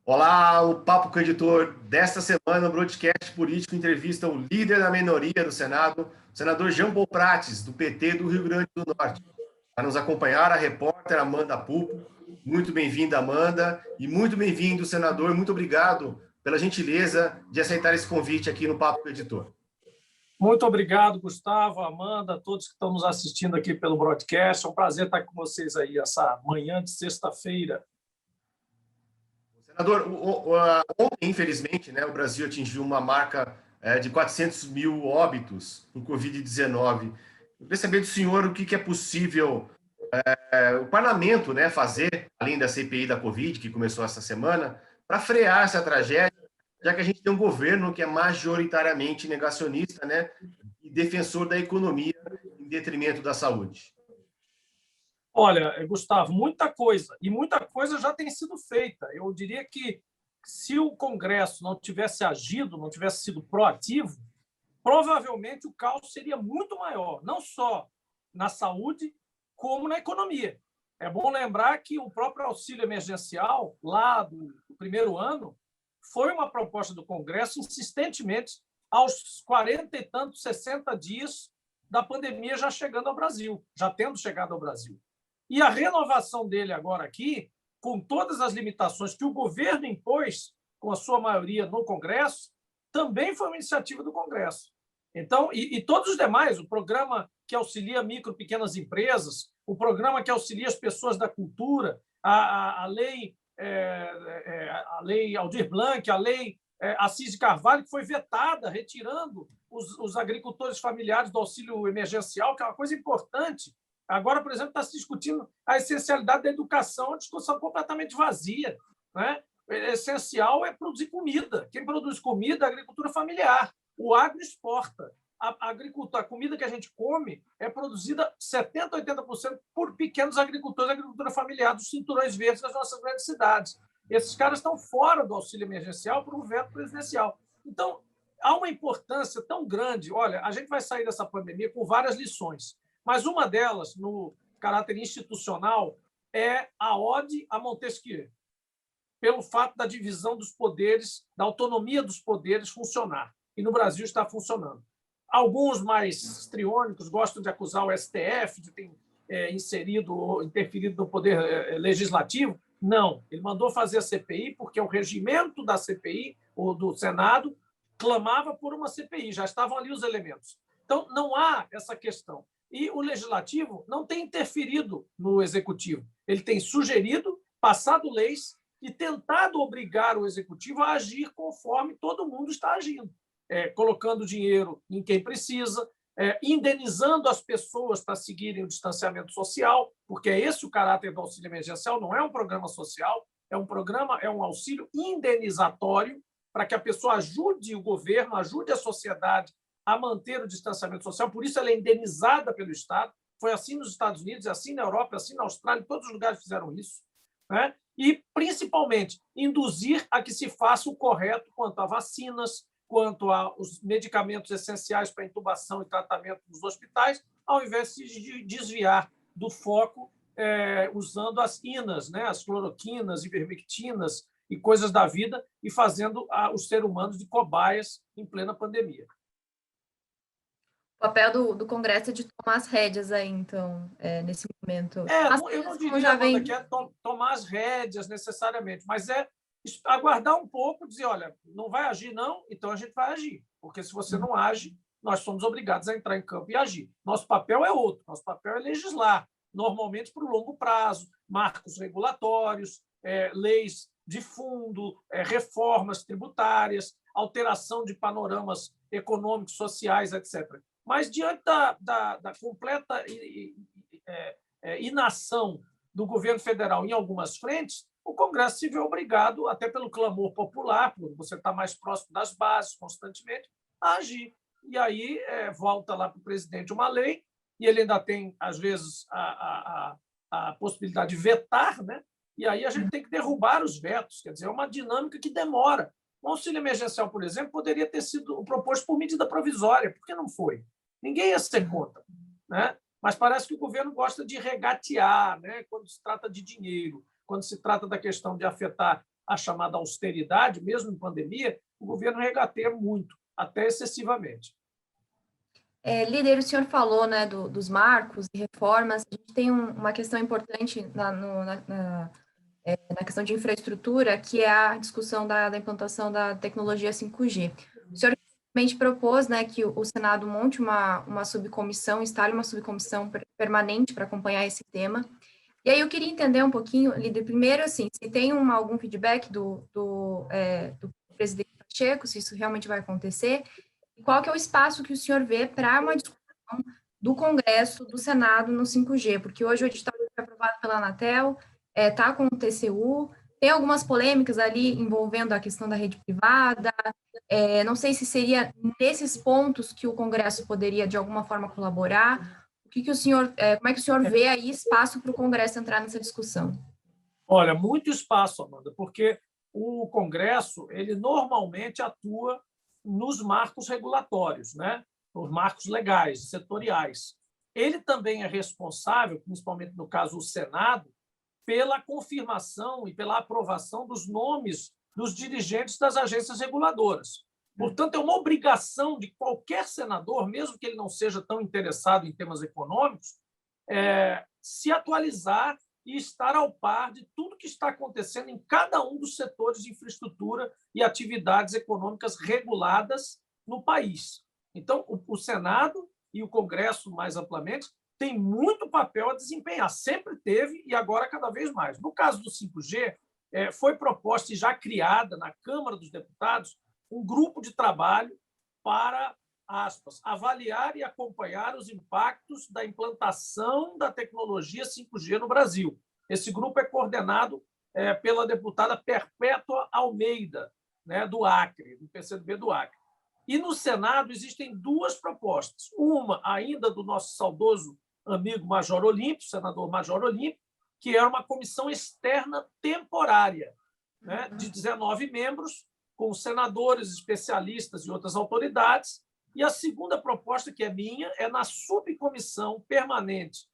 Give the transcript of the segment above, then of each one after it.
Olá, o Papo com o Editor desta semana, o broadcast político entrevista o líder da minoria do Senado, o senador Jean Paul Prates, do PT do Rio Grande do Norte. Para nos acompanhar, a repórter Amanda Pupo. Muito bem-vinda, Amanda, e muito bem-vindo, senador. Muito obrigado pela gentileza de aceitar esse convite aqui no Papo com o Editor. Muito obrigado, Gustavo, Amanda, todos que estão nos assistindo aqui pelo broadcast. É um prazer estar com vocês aí essa manhã de sexta-feira. Senador, ontem, infelizmente, o Brasil atingiu uma marca de 400 mil óbitos por Covid-19. Eu queria saber do senhor o que é possível o parlamento fazer, além da CPI da Covid, que começou essa semana, para frear essa tragédia, já que a gente tem um governo que é majoritariamente negacionista, e defensor da economia em detrimento da saúde. Olha, Gustavo, muita coisa já tem sido feita. Eu diria que se o Congresso não tivesse agido, não tivesse sido proativo, provavelmente o caos seria muito maior, não só na saúde, como na economia. É bom lembrar que o próprio auxílio emergencial, lá do primeiro ano, foi uma proposta do Congresso insistentemente aos 40 e tantos, 60 dias da pandemia já chegando ao Brasil, já tendo chegado ao Brasil. E a renovação dele agora aqui, com todas as limitações que o governo impôs, com a sua maioria no Congresso, também foi uma iniciativa do Congresso. Então, e todos os demais, o programa que auxilia micro e pequenas empresas, o programa que auxilia as pessoas da cultura, a lei Aldir Blanc, a lei Assis de Carvalho, que foi vetada, retirando os agricultores familiares do auxílio emergencial, que é uma coisa importante. Agora, por exemplo, está se discutindo a essencialidade da educação, uma discussão completamente vazia. Essencial é produzir comida. Quem produz comida é a agricultura familiar. O agro exporta. A comida que a gente come é produzida 70%, 80% por pequenos agricultores, agricultura familiar, dos cinturões verdes das nossas grandes cidades. Esses caras estão fora do auxílio emergencial por um veto presidencial. Então, há uma importância tão grande. Olha, a gente vai sair dessa pandemia com várias lições, mas uma delas, no caráter institucional, é a ode a Montesquieu, pelo fato da divisão dos poderes, da autonomia dos poderes funcionar. E no Brasil está funcionando. Alguns mais histriônicos gostam de acusar o STF de ter interferido no poder legislativo. Não, ele mandou fazer a CPI porque o regimento da CPI, ou do Senado, clamava por uma CPI, já estavam ali os elementos. Então, não há essa questão. E o legislativo não tem interferido no executivo. Ele tem sugerido, passado leis e tentado obrigar o executivo a agir conforme todo mundo está agindo, colocando dinheiro em quem precisa, indenizando as pessoas para seguirem o distanciamento social, porque é esse o caráter do auxílio emergencial, não é um programa social, é um auxílio indenizatório para que a pessoa ajude o governo, ajude a sociedade a manter o distanciamento social, por isso ela é indenizada pelo Estado. Foi assim nos Estados Unidos, é assim na Europa, é assim na Austrália, todos os lugares fizeram isso. E, principalmente, induzir a que se faça o correto quanto a vacinas, quanto aos medicamentos essenciais para intubação e tratamento nos hospitais, ao invés de desviar do foco usando as INAs, as cloroquinas, ivermectinas e coisas da vida, e fazendo os seres humanos de cobaias em plena pandemia. O papel do Congresso é de tomar as rédeas aí, então, nesse momento. Eu não diria, Amanda, que é tomar as rédeas necessariamente, mas é aguardar um pouco, dizer, olha, não vai agir não, então a gente vai agir, porque se você não age, nós somos obrigados a entrar em campo e agir. Nosso papel é outro, nosso papel é legislar, normalmente para o longo prazo, marcos regulatórios, leis de fundo, reformas tributárias, alteração de panoramas econômicos, sociais, etc. Mas, diante da completa inação do governo federal em algumas frentes, o Congresso se vê obrigado, até pelo clamor popular, por você estar mais próximo das bases constantemente, a agir. E aí volta lá para o presidente uma lei, e ele ainda tem, às vezes, a possibilidade de vetar, e aí a gente tem que derrubar os vetos. Quer dizer, é uma dinâmica que demora. O auxílio emergencial, por exemplo, poderia ter sido proposto por medida provisória. Por que não foi? Ninguém ia ser contra, mas parece que o governo gosta de regatear, quando se trata de dinheiro, quando se trata da questão de afetar a chamada austeridade, mesmo em pandemia, o governo regateia muito, até excessivamente. Líder, o senhor falou, né, dos marcos e reformas. A gente tem uma questão importante na questão de infraestrutura, que é a discussão da implantação da tecnologia 5G. O senhor recentemente propôs, né, que o Senado monte uma subcomissão, instale uma subcomissão permanente para acompanhar esse tema. E aí eu queria entender um pouquinho, líder, primeiro, assim, se tem algum feedback do presidente Pacheco, se isso realmente vai acontecer, e qual que é o espaço que o senhor vê para uma discussão do Congresso, do Senado no 5G, porque hoje o edital foi aprovado pela Anatel, está com o TCU, tem algumas polêmicas ali envolvendo a questão da rede privada, não sei se seria nesses pontos que o Congresso poderia, de alguma forma, colaborar. O senhor, como é que o senhor vê aí espaço para o Congresso entrar nessa discussão? Olha, muito espaço, Amanda, porque o Congresso ele normalmente atua nos marcos regulatórios, né? Nos marcos legais, setoriais. Ele também é responsável, principalmente no caso o Senado, pela confirmação e pela aprovação dos nomes dos dirigentes das agências reguladoras. Portanto, é uma obrigação de qualquer senador, mesmo que ele não seja tão interessado em temas econômicos, se atualizar e estar ao par de tudo que está acontecendo em cada um dos setores de infraestrutura e atividades econômicas reguladas no país. Então, o Senado e o Congresso, mais amplamente, têm muito papel a desempenhar. Sempre teve e agora cada vez mais. No caso do 5G, foi proposta e já criada na Câmara dos Deputados um grupo de trabalho para, aspas, avaliar e acompanhar os impactos da implantação da tecnologia 5G no Brasil. Esse grupo é coordenado pela deputada Perpétua Almeida, né, do Acre, do PCdoB do Acre. E no Senado existem duas propostas. Uma ainda do nosso saudoso amigo Major Olímpio, senador Major Olímpio, que era uma comissão externa temporária, né, de 19 membros, com senadores, especialistas e outras autoridades. E a segunda proposta, que é minha, é na subcomissão permanente.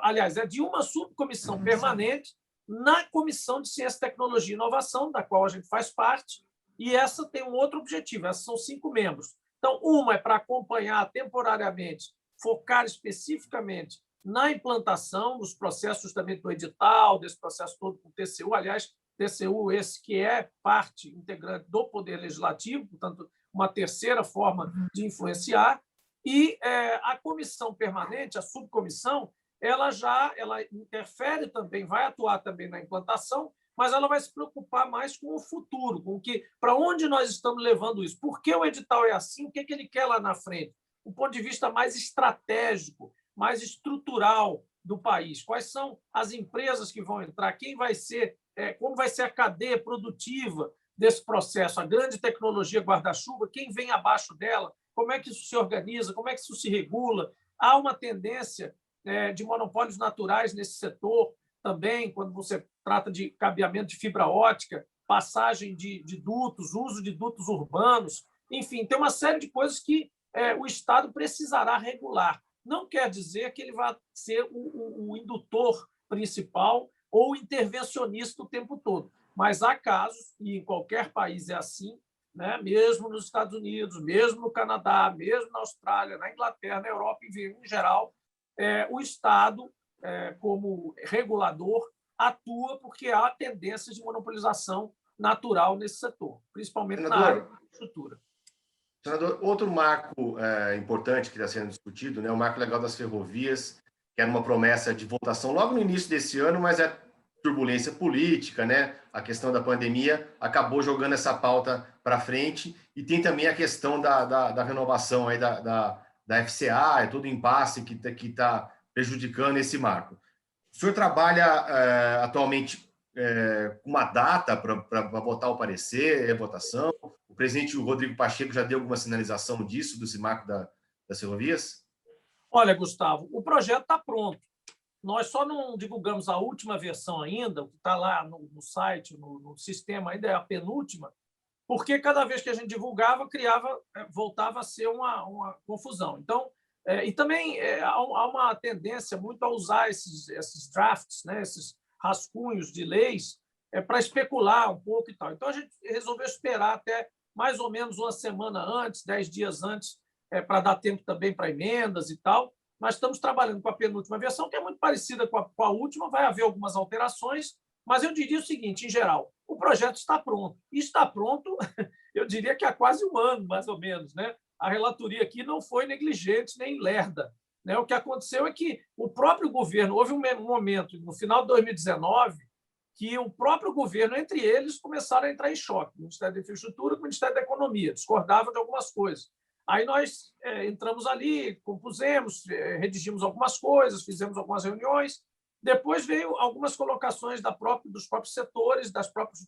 Aliás, é de uma subcomissão permanente na Comissão de Ciência, Tecnologia e Inovação, da qual a gente faz parte, e essa tem um outro objetivo, essas são 5 membros. Então, uma é para acompanhar temporariamente, focar especificamente na implantação, nos processos também do edital, desse processo todo com o TCU, aliás, TCU esse que é parte integrante do Poder Legislativo, portanto, uma terceira forma de influenciar, e a comissão permanente, a subcomissão, ela interfere também, vai atuar também na implantação, mas ela vai se preocupar mais com o futuro, com para onde nós estamos levando isso, por que o edital é assim, o que ele quer lá na frente, do ponto de vista mais estratégico, mais estrutural do país, quais são as empresas que vão entrar, quem vai ser, como vai ser a cadeia produtiva desse processo, a grande tecnologia guarda-chuva, quem vem abaixo dela, como é que isso se organiza, como é que isso se regula. Há uma tendência de monopólios naturais nesse setor também, quando você trata de cabeamento de fibra ótica, passagem de dutos, uso de dutos urbanos, enfim, tem uma série de coisas que o Estado precisará regular. Não quer dizer que ele vai ser o indutor principal ou intervencionista o tempo todo, mas há casos, e em qualquer país é assim, né? Mesmo nos Estados Unidos, mesmo no Canadá, mesmo na Austrália, na Inglaterra, na Europa, em geral, o Estado, como regulador, atua porque há tendências de monopolização natural nesse setor, principalmente na área da infraestrutura. Senador, outro marco importante que está sendo discutido, né, o marco legal das ferrovias, que era uma promessa de votação logo no início desse ano, mas a turbulência política, né, a questão da pandemia, acabou jogando essa pauta para frente, e tem também a questão da renovação aí da FCA, todo o impasse que está prejudicando esse marco. O senhor trabalha atualmente com uma data para votar o parecer, a votação? O presidente Rodrigo Pacheco já deu alguma sinalização disso, desse marco das ferrovias? Olha, Gustavo, o projeto está pronto. Nós só não divulgamos a última versão ainda, o que está lá no site, no sistema ainda é a penúltima, porque cada vez que a gente divulgava, voltava a ser uma confusão. Então, e também há uma tendência muito a usar esses drafts, né, esses rascunhos de leis, para especular um pouco e tal. Então, a gente resolveu esperar até mais ou menos uma semana antes, 10 dias antes, para dar tempo também para emendas e tal. Mas estamos trabalhando com a penúltima versão, que é muito parecida com a última, vai haver algumas alterações, mas eu diria o seguinte, em geral, o projeto está pronto. E está pronto, eu diria que há quase um ano, mais ou menos, né? A relatoria aqui não foi negligente nem lerda, né? O que aconteceu é que o próprio governo, houve um momento, no final de 2019, que o próprio governo, entre eles, começaram a entrar em choque. O Ministério da Infraestrutura com o Ministério da Economia, discordavam de algumas coisas. Aí nós entramos ali, compusemos, redigimos algumas coisas, fizemos algumas reuniões. Depois veio algumas colocações dos próprios setores, das próprias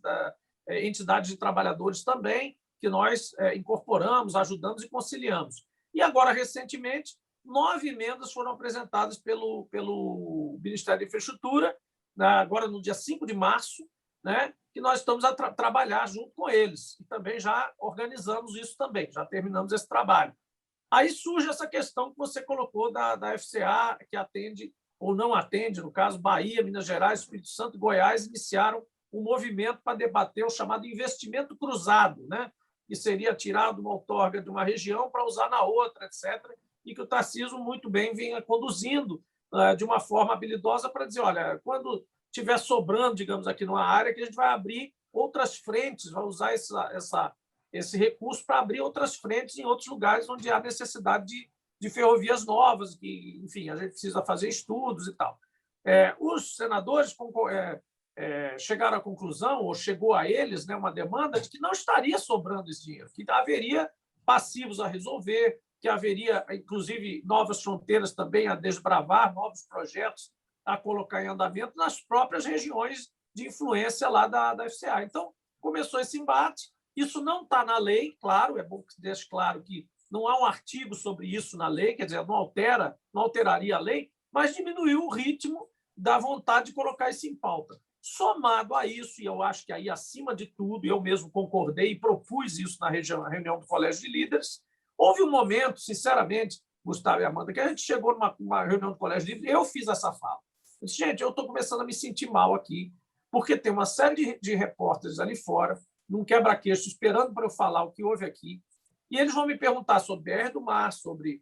entidades de trabalhadores também, que nós incorporamos, ajudamos e conciliamos. E agora, recentemente, 9 emendas foram apresentadas pelo Ministério da Infraestrutura, agora no dia 5 de março, né, que nós estamos a trabalhar junto com eles. E também já organizamos isso também, já terminamos esse trabalho. Aí surge essa questão que você colocou da FCA, que atende ou não atende, no caso, Bahia, Minas Gerais, Espírito Santo e Goiás iniciaram um movimento para debater o chamado investimento cruzado, né, que seria tirado uma outorga de uma região para usar na outra, etc., e que o Tarcísio muito bem vinha conduzindo de uma forma habilidosa para dizer, olha, quando estiver sobrando, digamos, aqui numa área, que a gente vai abrir outras frentes, vai usar esse recurso para abrir outras frentes em outros lugares onde há necessidade de ferrovias novas, que, enfim, a gente precisa fazer estudos e tal. Os senadores chegaram à conclusão, ou chegou a eles, né, uma demanda de que não estaria sobrando esse dinheiro, que haveria passivos a resolver, que haveria, inclusive, novas fronteiras também a desbravar, novos projetos a colocar em andamento nas próprias regiões de influência lá da FCA. Então, começou esse embate. Isso não está na lei, claro, é bom que se deixe claro que não há um artigo sobre isso na lei, quer dizer, não alteraria a lei, mas diminuiu o ritmo da vontade de colocar isso em pauta. Somado a isso, e eu acho que aí, acima de tudo, eu mesmo concordei e propus isso na reunião do Colégio de Líderes, houve um momento, sinceramente, Gustavo e Amanda, que a gente chegou numa reunião do Colégio de Líderes, eu fiz essa fala. Eu disse, gente, eu estou começando a me sentir mal aqui, porque tem uma série de repórteres ali fora, num quebra-queixo, esperando para eu falar o que houve aqui, e eles vão me perguntar sobre BR do Mar, sobre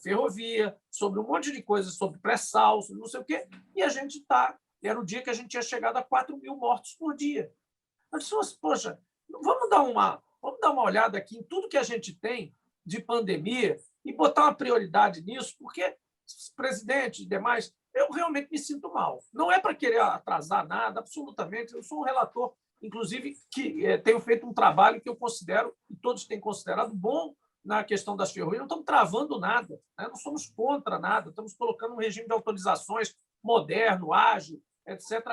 ferrovia, sobre um monte de coisas, sobre pré-sal, sobre não sei o quê, e a gente está... Era o dia que a gente tinha chegado a 4.000 mortos por dia. Eu disse, poxa, vamos dar uma olhada aqui em tudo que a gente tem de pandemia e botar uma prioridade nisso, porque, presidente e demais, eu realmente me sinto mal. Não é para querer atrasar nada, absolutamente. Eu sou um relator, inclusive, que tenho feito um trabalho que eu considero, e todos têm considerado, bom na questão das ferrovias. Não estamos travando nada, né? Não somos contra nada, estamos colocando um regime de autorizações moderno, ágil, etc.,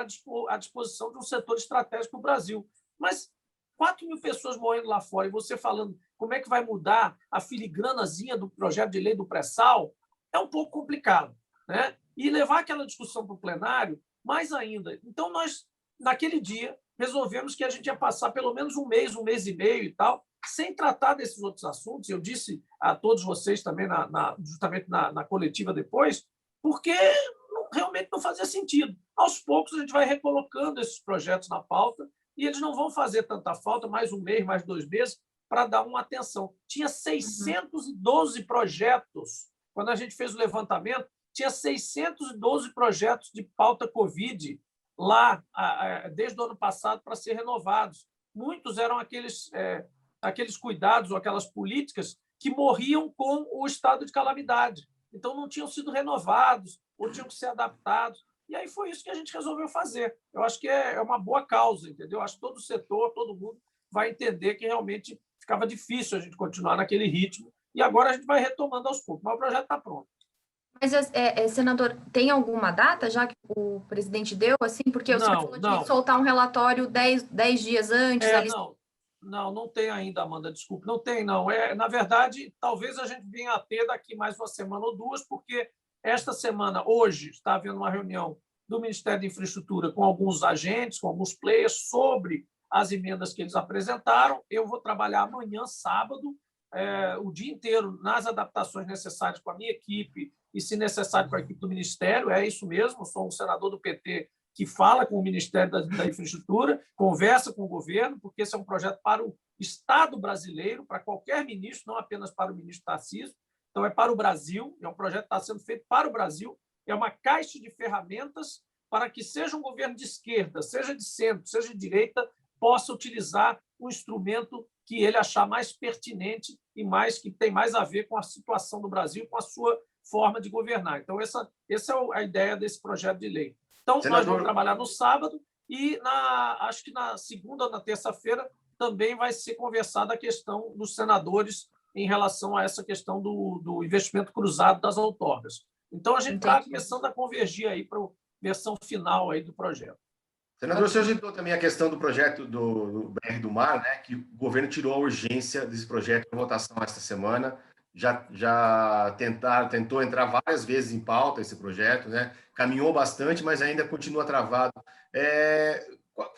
à disposição de um setor estratégico do Brasil. Mas 4.000 pessoas morrendo lá fora, e você falando como é que vai mudar a filigranazinha do projeto de lei do pré-sal, é um pouco complicado, né? E levar aquela discussão para o plenário, mais ainda. Então, nós, naquele dia, resolvemos que a gente ia passar pelo menos um mês e meio e tal, sem tratar desses outros assuntos. Eu disse a todos vocês também, justamente na coletiva depois, porque realmente não fazia sentido. Aos poucos, a gente vai recolocando esses projetos na pauta e eles não vão fazer tanta falta, mais um mês, mais 2 meses, para dar uma atenção. Tinha 612 projetos. Quando a gente fez o levantamento, tinha 612 projetos de pauta Covid lá, desde o ano passado, para ser renovados. Muitos eram aqueles cuidados ou aquelas políticas que morriam com o estado de calamidade. Então, não tinham sido renovados ou tinham que ser adaptados. E aí foi isso que a gente resolveu fazer. Eu acho que é uma boa causa, entendeu? Eu acho que todo o setor, todo mundo vai entender que realmente ficava difícil a gente continuar naquele ritmo. E agora a gente vai retomando aos poucos. Mas o projeto está pronto. Mas, senador, tem alguma data já que o presidente deu, assim? Porque o senhor falou de soltar um relatório 10 dias antes. Não tem ainda, Amanda, desculpe. Não tem, não. Na verdade, talvez a gente venha a ter daqui mais uma semana ou duas, porque esta semana, hoje, está havendo uma reunião do Ministério da Infraestrutura com alguns agentes, com alguns players, sobre as emendas que eles apresentaram. Eu vou trabalhar amanhã, sábado, o dia inteiro nas adaptações necessárias com a minha equipe e, se necessário, com a equipe do Ministério. É isso mesmo, sou um senador do PT que fala com o Ministério da Infraestrutura, conversa com o governo, porque esse é um projeto para o Estado brasileiro, para qualquer ministro, não apenas para o ministro Tarcísio. Então, é para o Brasil, é um projeto que está sendo feito para o Brasil, é uma caixa de ferramentas para que seja um governo de esquerda, seja de centro, seja de direita, possa utilizar o instrumento que ele achar mais pertinente e que tem mais a ver com a situação do Brasil, com a sua forma de governar. Então, essa é a ideia desse projeto de lei. Então, nós vamos trabalhar no sábado e, acho que na segunda ou na terça-feira, também vai ser conversada a questão dos senadores em relação a essa questão do investimento cruzado das outorgas. Então, a gente está começando a convergir aí para a versão final aí do projeto. Senador, o senhor citou também a questão do projeto do BR do Mar, né, que o governo tirou a urgência desse projeto em votação esta semana. Já tentou entrar várias vezes em pauta esse projeto, né? Caminhou bastante, mas ainda continua travado.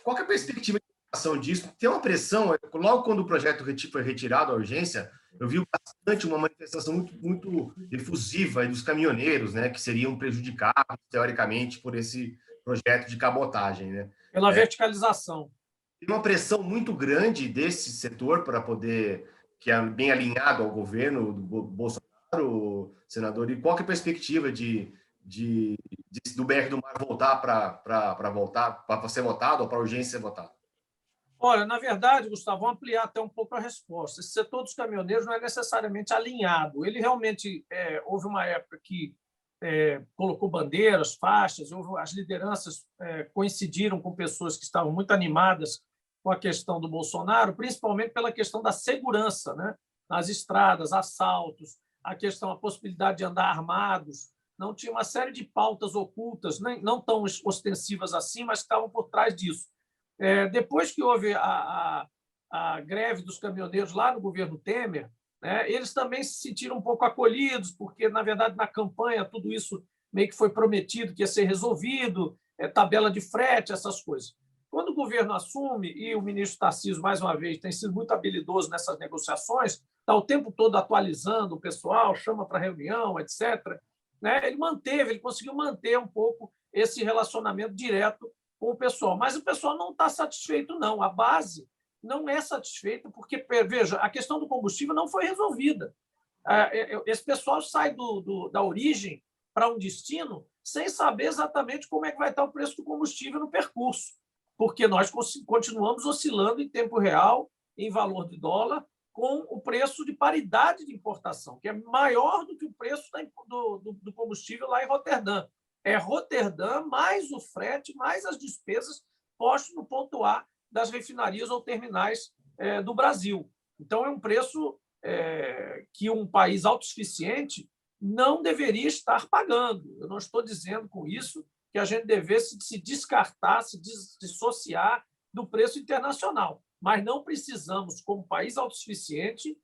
Qual que é a perspectiva de ação disso? Tem uma pressão, logo quando o projeto foi retirado a urgência, eu vi bastante uma manifestação muito efusiva dos caminhoneiros, né, que seriam prejudicados, teoricamente, por esse projeto de cabotagem, né? Pela verticalização. Tem uma pressão muito grande desse setor para poder, que é bem alinhado ao governo do Bolsonaro, senador, e qual que é a perspectiva do BR do Mar voltar para ser votado ou para a urgência ser votado? Olha, na verdade, Gustavo, vamos ampliar até um pouco a resposta. Esse setor dos caminhoneiros não é necessariamente alinhado. Ele realmente houve uma época que colocou bandeiras, faixas, as lideranças coincidiram com pessoas que estavam muito animadas com a questão do Bolsonaro, principalmente pela questão da segurança, né? Nas estradas, assaltos, a possibilidade de andar armados. Não tinha uma série de pautas ocultas, não tão ostensivas assim, mas que estavam por trás disso. Depois que houve a greve dos caminhoneiros lá no governo Temer, né, eles também se sentiram um pouco acolhidos, porque, na verdade, na campanha, tudo isso meio que foi prometido que ia ser resolvido, tabela de frete, essas coisas. Quando o governo assume, e o ministro Tarcísio, mais uma vez, tem sido muito habilidoso nessas negociações, está o tempo todo atualizando o pessoal, chama para reunião, etc., né, ele conseguiu manter um pouco esse relacionamento direto com o pessoal. Mas o pessoal não está satisfeito, não. A base não é satisfeita, porque, veja, a questão do combustível não foi resolvida. Esse pessoal sai da origem para um destino sem saber exatamente como é que vai estar o preço do combustível no percurso, porque nós continuamos oscilando em tempo real, em valor de dólar, com o preço de paridade de importação, que é maior do que o preço do combustível lá em Roterdã. É Roterdã mais o frete, mais as despesas postas no ponto A das refinarias ou terminais do Brasil. Então, é um preço que um país autossuficiente não deveria estar pagando. Eu não estou dizendo com isso que a gente devesse se descartar, se dissociar do preço internacional, mas não precisamos, como país autossuficiente,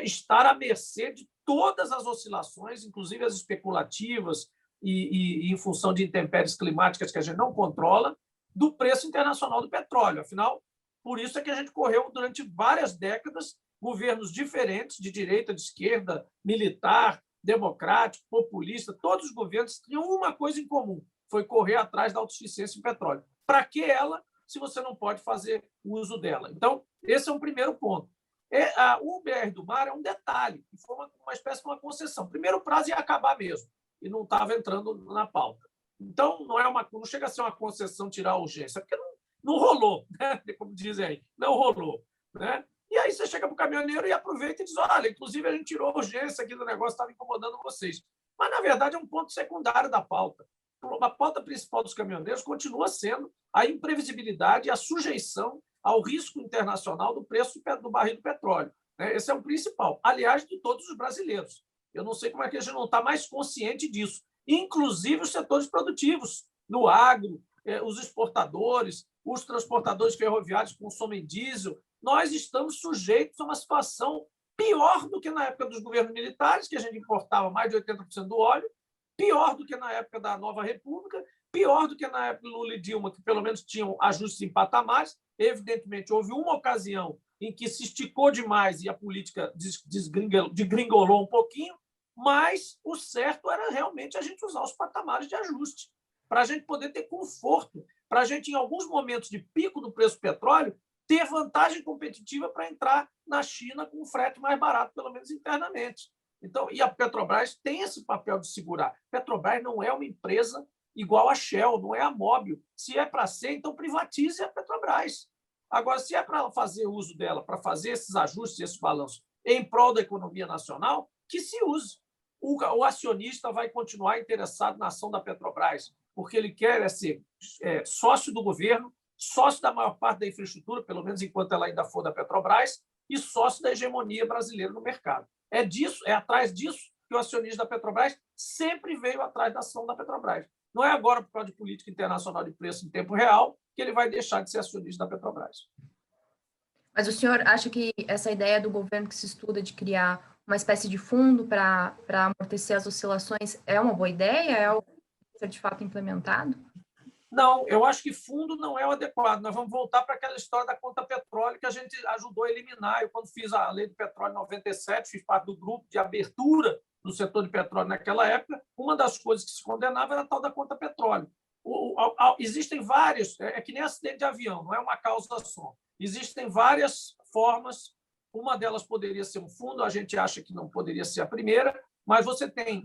estar à mercê de todas as oscilações, inclusive as especulativas e em função de intempéries climáticas que a gente não controla, do preço internacional do petróleo. Afinal, por isso é que a gente correu durante várias décadas governos diferentes, de direita, de esquerda, militar, democrático, populista, todos os governos tinham uma coisa em comum, foi correr atrás da autossuficiência em petróleo. Para que ela, se você não pode fazer uso dela? Então, esse é um primeiro ponto. O BR do Mar é um detalhe, foi uma espécie de uma concessão. Primeiro prazo ia acabar mesmo, e não estava entrando na pauta. Então, não chega a ser uma concessão tirar a urgência, porque não rolou, né? Como dizem aí, não rolou. Né? E aí você chega para o caminhoneiro e aproveita e diz, olha, inclusive a gente tirou a urgência aqui do negócio, estava incomodando vocês. Mas, na verdade, é um ponto secundário da pauta. A pauta principal dos caminhoneiros continua sendo a imprevisibilidade e a sujeição ao risco internacional do preço do barril do petróleo. Esse é o principal, aliás, de todos os brasileiros. Eu não sei como é que a gente não está mais consciente disso. Inclusive os setores produtivos, no agro, os exportadores, os transportadores ferroviários que consomem diesel. Nós estamos sujeitos a uma situação pior do que na época dos governos militares, que a gente importava mais de 80% do óleo, pior do que na época da Nova República, pior do que na época do Lula e Dilma, que pelo menos tinham ajustes em patamares. Evidentemente, houve uma ocasião em que se esticou demais e a política desgringolou um pouquinho, mas o certo era realmente a gente usar os patamares de ajuste para a gente poder ter conforto para a gente, em alguns momentos de pico do preço do petróleo, ter vantagem competitiva para entrar na China com um frete mais barato, pelo menos internamente. Então, e a Petrobras tem esse papel de segurar. A Petrobras não é uma empresa igual a Shell, não é a Mobil. Se é para ser, então privatize a Petrobras. Agora, se é para fazer uso dela, para fazer esses ajustes, esses balanços em prol da economia nacional, que se use. O acionista vai continuar interessado na ação da Petrobras, porque ele quer ser sócio do governo, sócio da maior parte da infraestrutura, pelo menos enquanto ela ainda for da Petrobras, e sócio da hegemonia brasileira no mercado. É atrás disso que o acionista da Petrobras sempre veio atrás da ação da Petrobras. Não é agora, por causa de política internacional de preço em tempo real, que ele vai deixar de ser acionista da Petrobras. Mas o senhor acha que essa ideia do governo que se estuda de criar uma espécie de fundo para amortecer as oscilações é uma boa ideia? É algo que deve ser de fato implementado? Não, eu acho que fundo não é o adequado. Nós vamos voltar para aquela história da conta petróleo que a gente ajudou a eliminar. Eu, quando fiz a lei do petróleo em 97, fiz parte do grupo de abertura do setor de petróleo naquela época. Uma das coisas que se condenava era a tal da conta petróleo. Existem várias, é que nem acidente de avião, não é uma causa só. Existem várias formas. Uma delas poderia ser um fundo, a gente acha que não poderia ser a primeira, mas você tem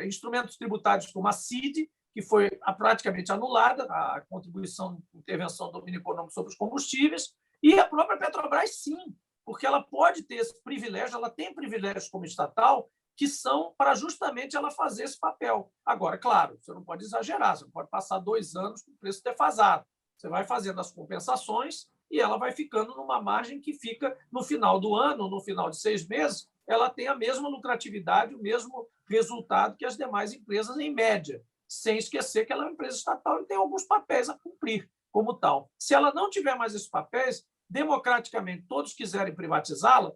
instrumentos tributários como a CID, que foi praticamente anulada, a contribuição de intervenção do domínio econômico sobre os combustíveis, e a própria Petrobras, sim, porque ela pode ter esse privilégio, ela tem privilégios como estatal, que são para justamente ela fazer esse papel. Agora, claro, você não pode exagerar, você não pode passar 2 anos com o preço defasado. Você vai fazendo as compensações e ela vai ficando numa margem que fica no final do ano, no final de 6 meses, ela tem a mesma lucratividade, o mesmo resultado que as demais empresas, em média, sem esquecer que ela é uma empresa estatal e tem alguns papéis a cumprir como tal. Se ela não tiver mais esses papéis, democraticamente todos quiserem privatizá-la,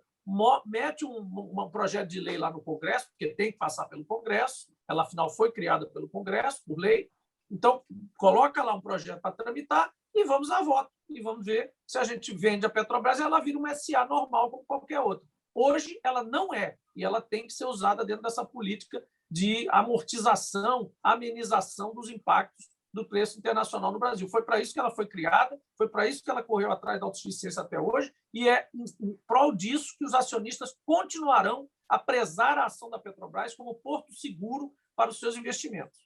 mete um projeto de lei lá no Congresso, porque tem que passar pelo Congresso, ela afinal foi criada pelo Congresso, por lei, então coloca lá um projeto para tramitar e vamos a voto. E vamos ver se a gente vende a Petrobras e ela vira uma SA normal como qualquer outra. Hoje ela não é, e ela tem que ser usada dentro dessa política de amortização, amenização dos impactos do preço internacional no Brasil. Foi para isso que ela foi criada, foi para isso que ela correu atrás da autossuficiência até hoje, e é em prol disso que os acionistas continuarão a prezar a ação da Petrobras como porto seguro para os seus investimentos.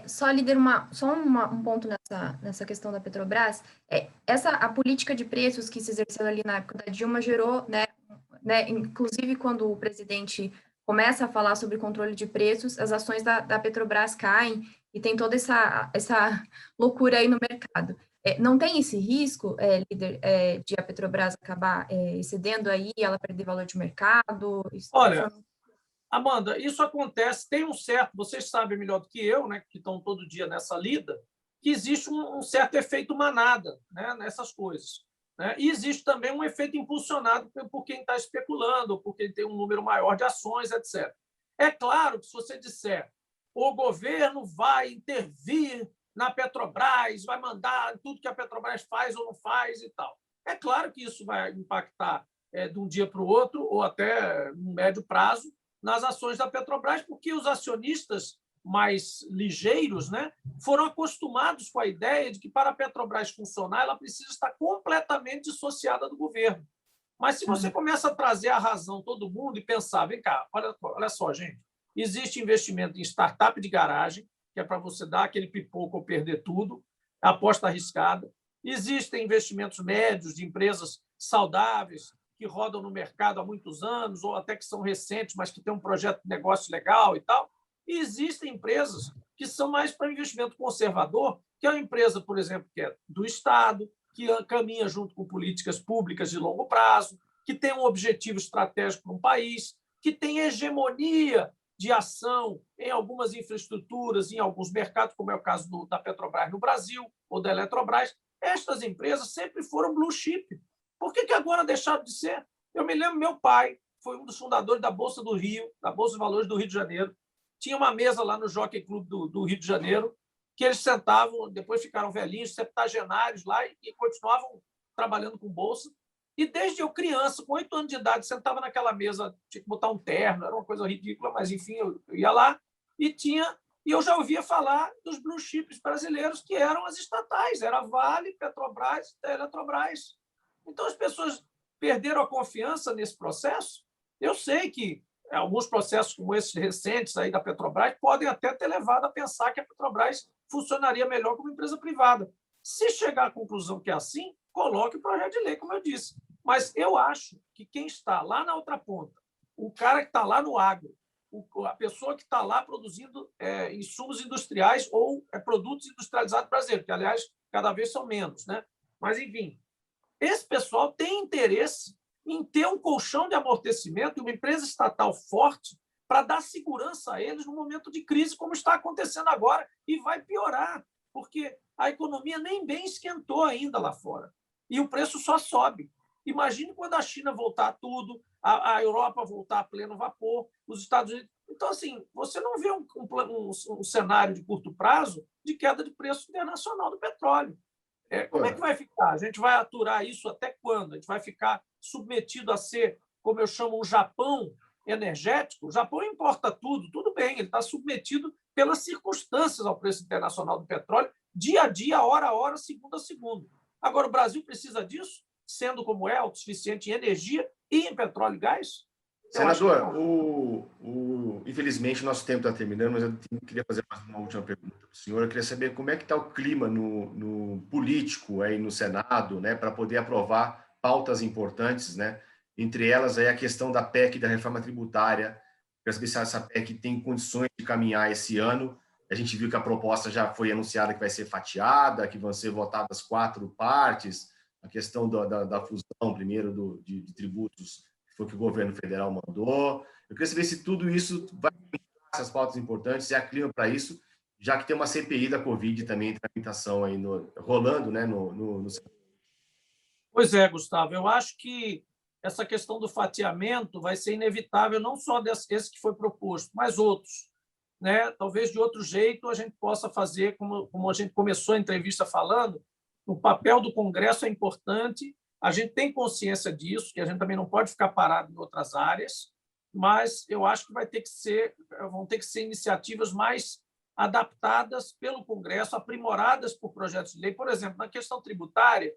Só, líder, um ponto nessa questão da Petrobras. A política de preços que se exerceu ali na época da Dilma gerou, inclusive quando o presidente começa a falar sobre controle de preços, as ações da Petrobras caem e tem toda essa loucura aí no mercado. Não tem esse risco, líder, de a Petrobras acabar excedendo aí, ela perder valor de mercado? Olha, Amanda, isso acontece, tem um certo, vocês sabem melhor do que eu, né, que estão todo dia nessa lida, que existe um certo efeito manada, né, nessas coisas. Né? E existe também um efeito impulsionado por quem está especulando, ou por quem tem um número maior de ações, etc. É claro que se você disser o governo vai intervir na Petrobras, vai mandar tudo que a Petrobras faz ou não faz e tal. É claro que isso vai impactar de um dia para o outro, ou até no médio prazo, nas ações da Petrobras, porque os acionistas mais ligeiros, né, foram acostumados com a ideia de que para a Petrobras funcionar, ela precisa estar completamente dissociada do governo. Mas se você começa a trazer a razão todo mundo e pensar, vem cá, olha só, gente, existe investimento em startup de garagem, que é para você dar aquele pipoco ou perder tudo, aposta arriscada. Existem investimentos médios de empresas saudáveis, que rodam no mercado há muitos anos, ou até que são recentes, mas que têm um projeto de negócio legal e tal. E existem empresas que são mais para investimento conservador, que é uma empresa, por exemplo, que é do Estado, que caminha junto com políticas públicas de longo prazo, que tem um objetivo estratégico para um país, que tem hegemonia de ação em algumas infraestruturas, em alguns mercados, como é o caso da Petrobras no Brasil ou da Eletrobras. Estas empresas sempre foram blue chip. Por que agora deixaram de ser? Eu me lembro, meu pai foi um dos fundadores da Bolsa do Rio, da Bolsa de Valores do Rio de Janeiro. Tinha uma mesa lá no Jockey Club do Rio de Janeiro, que eles sentavam, depois ficaram velhinhos, septagenários lá e continuavam trabalhando com bolsa. E desde eu criança, com 8 anos de idade, sentava naquela mesa, tinha que botar um terno, era uma coisa ridícula, mas enfim, eu ia lá e tinha E eu já ouvia falar dos blue chips brasileiros, que eram as estatais, era Vale, Petrobras, Eletrobras. Então, as pessoas perderam a confiança nesse processo. Eu sei que alguns processos como esses recentes aí da Petrobras podem até ter levado a pensar que a Petrobras funcionaria melhor como empresa privada. Se chegar à conclusão que é assim, coloque o projeto de lei, como eu disse. Mas eu acho que quem está lá na outra ponta, o cara que está lá no agro, a pessoa que está lá produzindo insumos industriais ou produtos industrializados brasileiros, que, aliás, cada vez são menos, né? Mas, enfim, esse pessoal tem interesse em ter um colchão de amortecimento e uma empresa estatal forte para dar segurança a eles no momento de crise, como está acontecendo agora, e vai piorar, porque a economia nem bem esquentou ainda lá fora. E o preço só sobe. Imagine quando a China voltar a tudo, a Europa voltar a pleno vapor, os Estados Unidos. Então, assim, você não vê um cenário de curto prazo de queda de preço internacional do petróleo. Como é que vai ficar? A gente vai aturar isso até quando? A gente vai ficar submetido a ser, como eu chamo, um Japão energético? O Japão importa tudo, tudo bem, ele está submetido pelas circunstâncias ao preço internacional do petróleo, dia a dia, hora a hora, segundo a segundo. Agora, o Brasil precisa disso, sendo como é, autossuficiente em energia e em petróleo e gás? Senador, infelizmente, nosso tempo está terminando, mas eu queria fazer mais uma última pergunta para o senhor. Eu queria saber como é que está o clima no político aí no Senado, né, para poder aprovar pautas importantes, né? Entre elas aí a questão da PEC, da reforma tributária. Queria saber se essa PEC tem condições de caminhar esse ano. A gente viu que a proposta já foi anunciada que vai ser fatiada, que vão ser votadas 4 partes. A questão da fusão, primeiro, de tributos, foi o que o governo federal mandou. Eu queria saber se tudo isso vai essas pautas importantes, se há clima para isso, já que tem uma CPI da Covid também em tramitação aí rolando, né, no... Pois é, Gustavo, eu acho que essa questão do fatiamento vai ser inevitável, não só esse que foi proposto, mas outros, né? Talvez de outro jeito a gente possa fazer, como a gente começou a entrevista falando, o papel do Congresso é importante, a gente tem consciência disso, que a gente também não pode ficar parado em outras áreas, mas eu acho que vão ter que ser iniciativas mais adaptadas pelo Congresso, aprimoradas por projetos de lei. Por exemplo, na questão tributária,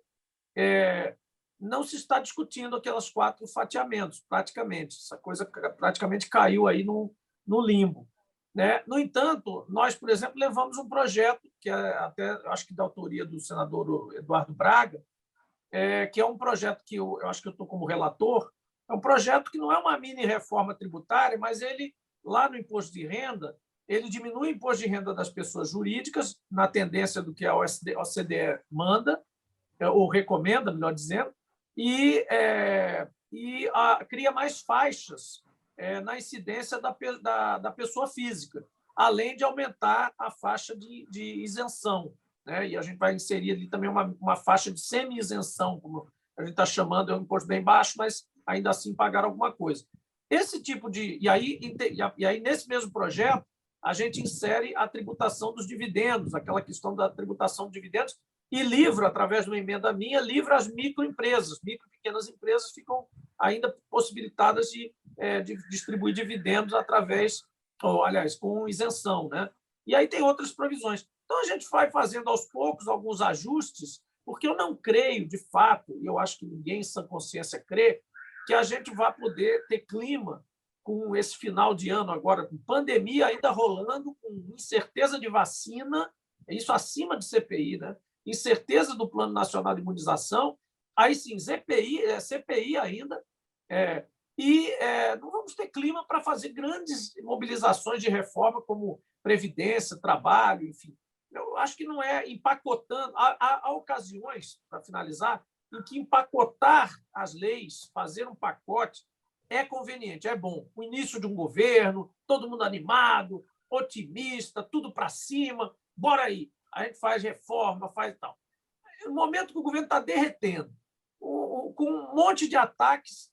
não se está discutindo aquelas 4 fatiamentos, praticamente. Essa coisa praticamente caiu aí no limbo, né? No entanto, nós, por exemplo, levamos um projeto, que é até acho que da autoria do senador Eduardo Braga, que é um projeto que eu acho que eu estou como relator, é um projeto que não é uma mini reforma tributária, mas ele, lá no imposto de renda, ele diminui o imposto de renda das pessoas jurídicas, na tendência do que a OCDE manda, ou recomenda, melhor dizendo, e cria mais faixas na incidência da pessoa física, além de aumentar a faixa de isenção, né? E a gente vai inserir ali também uma faixa de semi-isenção, como a gente está chamando, é um imposto bem baixo, mas ainda assim pagar alguma coisa. Esse tipo de... E aí, nesse mesmo projeto, a gente insere a tributação dos dividendos, aquela questão da tributação de dividendos, e livra, através de uma emenda minha, livra as microempresas. Micro e pequenas empresas ficam ainda possibilitadas de distribuir dividendos aliás, com isenção, né? E aí tem outras provisões. Então, a gente vai fazendo aos poucos alguns ajustes, porque eu não creio, de fato, e eu acho que ninguém em sã consciência crê, que a gente vai poder ter clima com esse final de ano agora, com pandemia ainda rolando, com incerteza de vacina, isso acima de CPI, né? Incerteza do Plano Nacional de Imunização, aí sim, CPI ainda, não vamos ter clima para fazer grandes mobilizações de reforma como Previdência, trabalho, enfim. Eu acho que não é empacotando. Há ocasiões, para finalizar, em que empacotar as leis, fazer um pacote, é conveniente, é bom. O início de um governo, todo mundo animado, otimista, tudo para cima, bora aí. A gente faz reforma, faz tal. No momento que o governo está derretendo, com um monte de ataques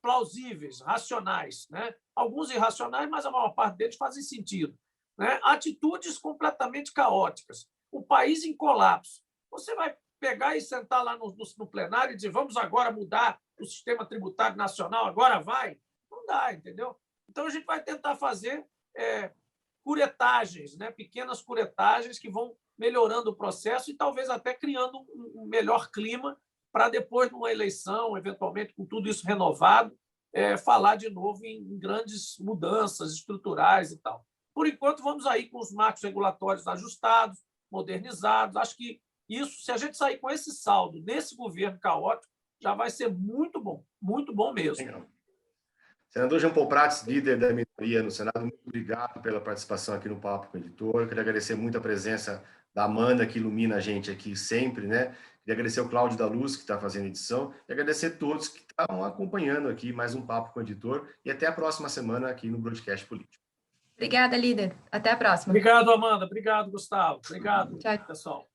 plausíveis, racionais, né? Alguns irracionais, mas a maior parte deles fazem sentido, né? Atitudes completamente caóticas, o país em colapso. Você vai pegar e sentar lá no plenário e dizer vamos agora mudar o sistema tributário nacional, agora vai? Não dá, entendeu? Então, a gente vai tentar fazer curetagens, né? Pequenas curetagens que vão melhorando o processo e talvez até criando um melhor clima para depois, numa eleição, eventualmente com tudo isso renovado, falar de novo em grandes mudanças estruturais e tal. Por enquanto, vamos aí com os marcos regulatórios ajustados, modernizados. Acho que isso, se a gente sair com esse saldo nesse governo caótico, já vai ser muito bom mesmo. Legal. Senador Jean Paul Prats, líder da minoria no Senado, muito obrigado pela participação aqui no Papo com o Editor. Queria agradecer muito a presença da Amanda, que ilumina a gente aqui sempre, né? Queria agradecer ao Cláudio da Luz, que está fazendo a edição, e agradecer a todos que estão acompanhando aqui mais um Papo com o Editor, e até a próxima semana aqui no Broadcast Político. Obrigada, líder. Até a próxima. Obrigado, Amanda. Obrigado, Gustavo. Obrigado, Tchau. pessoal.